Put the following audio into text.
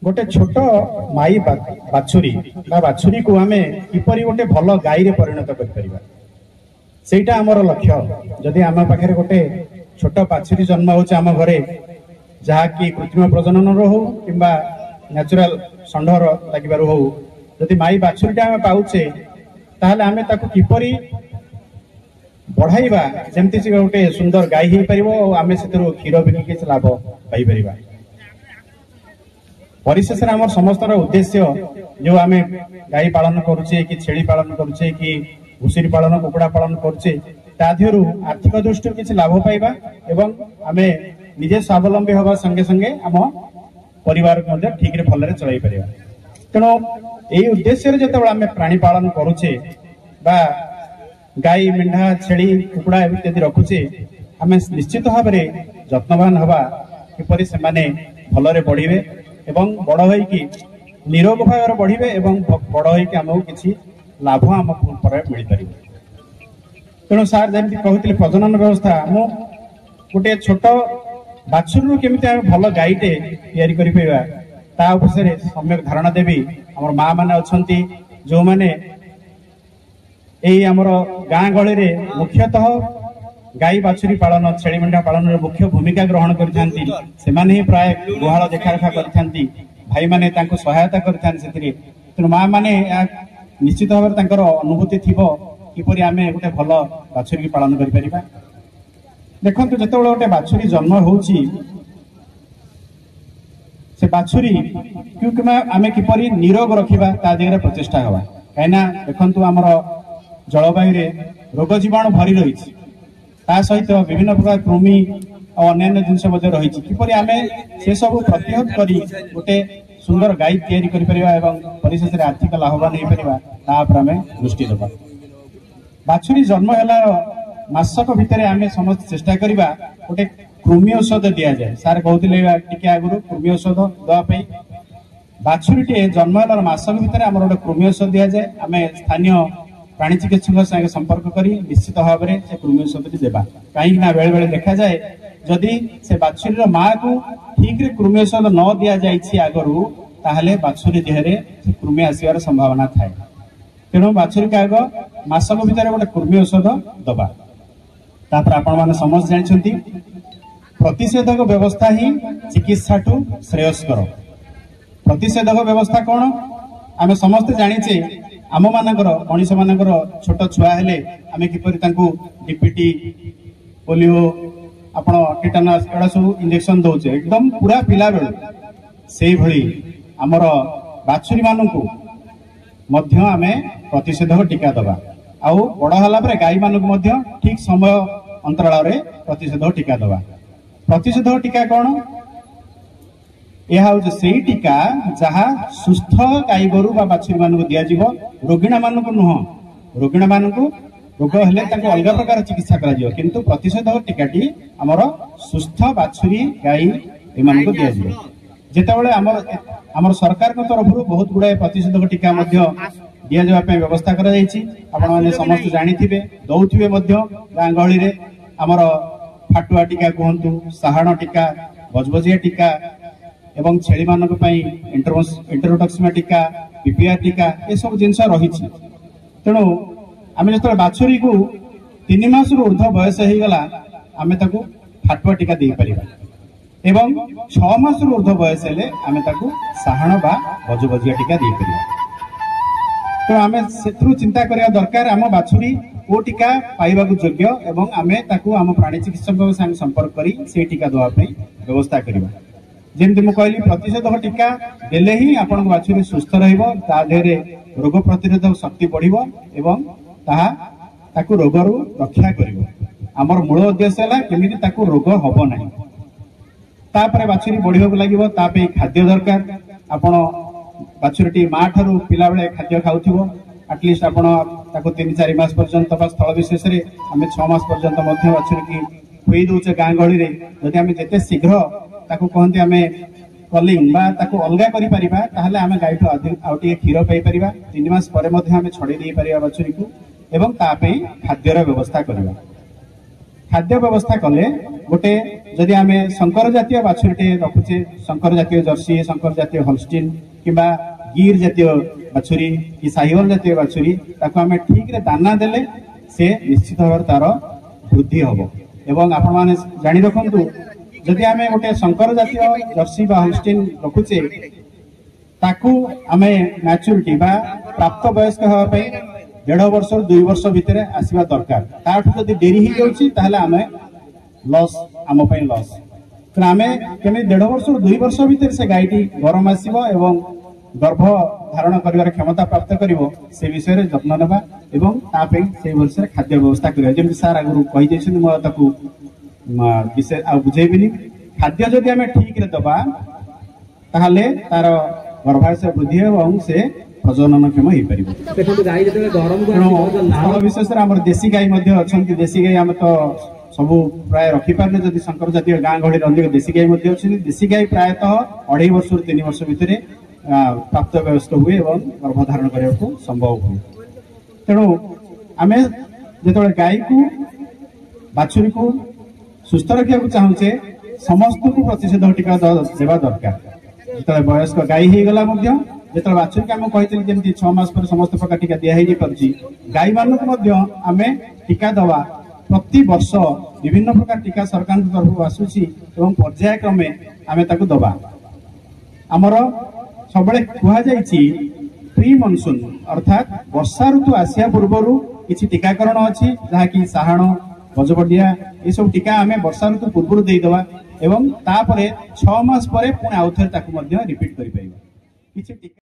गोटे छोट माई बाछुरी बाछुरी को आम किपरि गोटे भल गाई रे परिणत कर आमर लक्ष्य। जदि आम पाखे गोटे छोट बाछुरी जन्म हो घरे जहाँकि कृत्रिम प्रजनन हो कि न्याचुराल षंढर लगे हो, जदि माई बाछुरीटा आम पाचे ताहले आमे ताकू किपरि बढ़ाइबा जेमती से गोटे सुंदर गाई हो पारिबो आमे सेतरो क्षीर बिकी लाभ पाई परिबा। परिशेष आम समस्त उद्देश्य जो आम गाई पालन करुचे कि छेली पालन करुचे कि घुषुरी पालन कुकुड़ा पालन करुचे तादिहरु आर्थिक दृष्टि किसी लाभ पाइबा एवं आमे निजे स्वावलंबी हवा संगे संगे आम परिवार को ठीक रे भलरे चलाई परिबा। तेणु यही उद्देश्य रे जतबेला आमे प्राणी पालन करुचे बा गाई मेंढा छेली कुकुड़ा इत्यादि रखुचे आमे निश्चित भाव में जत्नवान हवा किपरि से माने भलरे बढ़िबे एवं बड़ होइकी निरोग भाव बढ़िबे एवं बड़ होइकी हमहु किछि लाभ आम पर मिल पारिबो। तेणु सार जमी कहते प्रजनन व्यवस्था मु गोटे छोट बाछुरी केमिति आम भल गाईटे तैयारी करि पाइबा ता उपरे सम्यक धारणा देवी हमर माँ माने अछंती जो माने एई हमर गाँ गहली रे मुख्यतः गाई बाछुरी पालन छेली मेंढा पालन रे मुख्य भूमिका ग्रहण करथांती सेमाने ही प्राय गुहाल देखारेखा करथांती भाई माने तांको सहायता करथांती सेतिरे। तेणु माँ माने निश्चित भाव तांकर अनुभूति थिबो किपरि आमे गोटे भल बाछुरी पालन करि परिबा। देखंतु जतबेले गोटे बाछुरी जन्म होउची से बाछुरी क्योंकि आमे किपरि निरोग रखिबा ता दिगरे प्रचेष्टा हवा काइना देखंतु हमर जलवायु रे रोग जीवाणु भरी रही ता सहित विभिन्न प्रकार कृमि और अन्य जिनस रही किपरि आमे से सब प्रतिहत करी गोटे सुंदर गाई तैयारी करि परिबा एवं परिशेष रे आर्थिक लाभवान हो परिबा ता पर आमे दृष्टि देबा। बाछुरी जन्म होला मासक भितर आमे समस्त चेष्टा करिबा गोटे कृमि औषध दिया जाए। सार कहते टिके आगुरु कृमि औषध दवा पे बाछुरी जन्म होला मासक भितर आमर गोटे कृमि औषध दिया जाए। आमे स्थानीय प्राणी चिकित्सक संगे संपर्क करी निश्चित भाव में से कृमि औषधटी देबा कहीं बेले बेले देखा जाए जदि से बाछुरी माँ को ठीक रे कृमि औषध न दिया जाइछि आगरु ताहले बाछुरी देहरे से कृमि आसिबार संभावना थाए। तेणु बाछुरी का आग मासक भितर गोटे कृमि औषध दबा। तापर आपण माने समस्त जानिछंती प्रतिषेधक व्यवस्था ही चिकित्सा ठू श्रेयस्कर। प्रतिषेधक व्यवस्था कौन आमे समस्त जानिचे आम मानकर मनीष मानकर छोट छुआ हेले आमे किपरि तांकू डीपीटी पोलियो आपण टिटानस एडा सब इंजेक्शन दउचे एकदम पूरा पिला बेल सेही भली हमर बाछुरी मानकू मध्य आमे प्रतिषेधक टीका दबा आउ बड़ होला परे गाई मानकू मध्य ठीक समय अंतराल रे प्रतिषेधक टीका दबा। प्रतिषेधक टीका कोन यह हूँ से टीका जहाँ सुस्थ गाई गोरु बा बाछुरी मानक दिया जीवो रोगिणा मानक नुह रोगिणा मानक रोग हेले ताको अलग प्रकार चिकित्सा करा जीवो किंतु प्रतिषेधक टीकाटी हमर सुस्थ बाछुरी गाई ए मानक दिया जीवो। जेतेबेले हमर सरकार को तरफ बहुत गुडा प्रतिषेधक टीका मध्य दिया जावा पे व्यवस्था करा जायछि। आपण माने समस्त जानिथिबे दउथिबे मध्य गाँ गहली रे हमर फाटुआ टीका कहंतु साहाण टीका बजबजिया टीका एवं छेली मानक पई इंटरोटॉक्सिमा टीका पीपीआर टीका ये सब जिनस रही। तेणु आम जो बाछुरी को 3 मास ऊर्ध बयस हो गला आम ताकू फाटुआ टीका दे परिबा एवं 6 मास ऊर्ध बयस हेले आम ताकू साहाण बा बजबजिया टीका दे परिबा। तो आम से चिंता करिया दरकार आम बाछुरी ओ टीका पाइबा योग्य एवं आमे ताकू आम प्राणी चिकित्सक संग संपर्क करी से टीका दवा पई व्यवस्था करिबा। जेमती मु कहली प्रतिषेधक टीका देले ही आपण बाछुरी सुस्थ रहिबो ता देहरे रोग प्रतिरोधक शक्ति बढ़िबो एवं ताहा ताकू रोगरु रक्षा करिवो। हमर मूल उद्देश्य है केमिति ताकू रोग हबो नाही। तापरे बाछुरी बढ़िबो लागिवो तापे खाद्य दरकार। आपण बाछुरीटी माँ ठारू पिला बेले खाद्य खाउथिबो एटलिस्ट आपण ताकू 3-4 मास पर्यंत बा स्थल विशेष रे हमें 6 मास पर्यंत मध्य बाछुरी की खुई दउचे गाँ गहली रे जदि हमें जेते शीघ्र ताकू कहते आम कलिंग बा ताकू अलगा करि परिबा ताहले आमे गाई ठो आउ टिके क्षीर पाई परिबा 3 मास परे मध्ये आमे छडे दे परिबा बाछुरी को एवं ता पे खाद्यर व्यवस्था करबा। खाद्य व्यवस्था कले गोटे जदि आम संकर जातीय बाछुरीटे रखुचे संकर जातीय जर्सी संकर जातीय होल्स्टीन किंबा गिर जातीय बाछुरी कि साहिवाल जातीय बाछुरी ताको आम ठीक रे दाना देले से निश्चित भाव तार वृद्धि हम एवं आपण माने जानि रखंतु जदि आम गोटे संकर जातीय जर्सी बा होल्स्टीन रखुचे ताकू आमे मैच्योरिटी बा प्राप्त वयस्क हवा पे 1.5 वर्ष 2 वर्ष भितर आसीबा दरकार ताठू जदि देरी ही जाउची ताहले आमे लॉस आम पे लॉस तो आमे केमे 1.5 वर्ष 2 वर्ष भितर से गायटी गरम आसीबो एवं गर्भ धारण करिवार क्षमता प्राप्त करिवो से विषय रे जत्न नेबा एवं ता पे से वर्ष रे खाद्य व्यवस्था करिया जेम सार आगु कहि दैछन म ताकू विषय आ बुझेबिनी खाद्य जदि आमे ठीक रे दबा ताहले तार गर्भाशय वृद्धि एवं से प्रजनन क्षम हो पारिबो देखो गाय जते गरम को विशेष आम देशी गाय देशी गाय आम तो सब प्राय रखी पारे जदि शंकर जातीय गाँ गहली अधिक देशी गाय देशी गाय प्रायतः 2.5 वर्ष 3 वर्ष भितर प्राप्त वयस्क हुए और गर्भधारण करने को संभव हुए तेणु आम जो गाय को बाछुरी को सुस्थ रखा चाहूचे समस्त को प्रतिषेधक टीका देवा दरकार जो वयस्क गाय हो गला जो बाछुरी आम कही जमी 6 मास पर समस्त प्रकार टीका दिखाई गाय मानक आम टीका दवा प्रति वर्ष विभिन्न प्रकार टीका सरकार तरफ आसूची एवं पर्यायक्रमे आम ताकू दबा आमर सब कहुई प्री मनसून अर्थात वर्षा ऋतु आसिया पूर्व किसी टीकाकरण अच्छी जहाँकि साहाण गजबडिया ये सब टीका आम वर्षा ऋतु पूर्व देदेवा एवं तापर 6 मास पर पुणी आउ थे रिपीट कर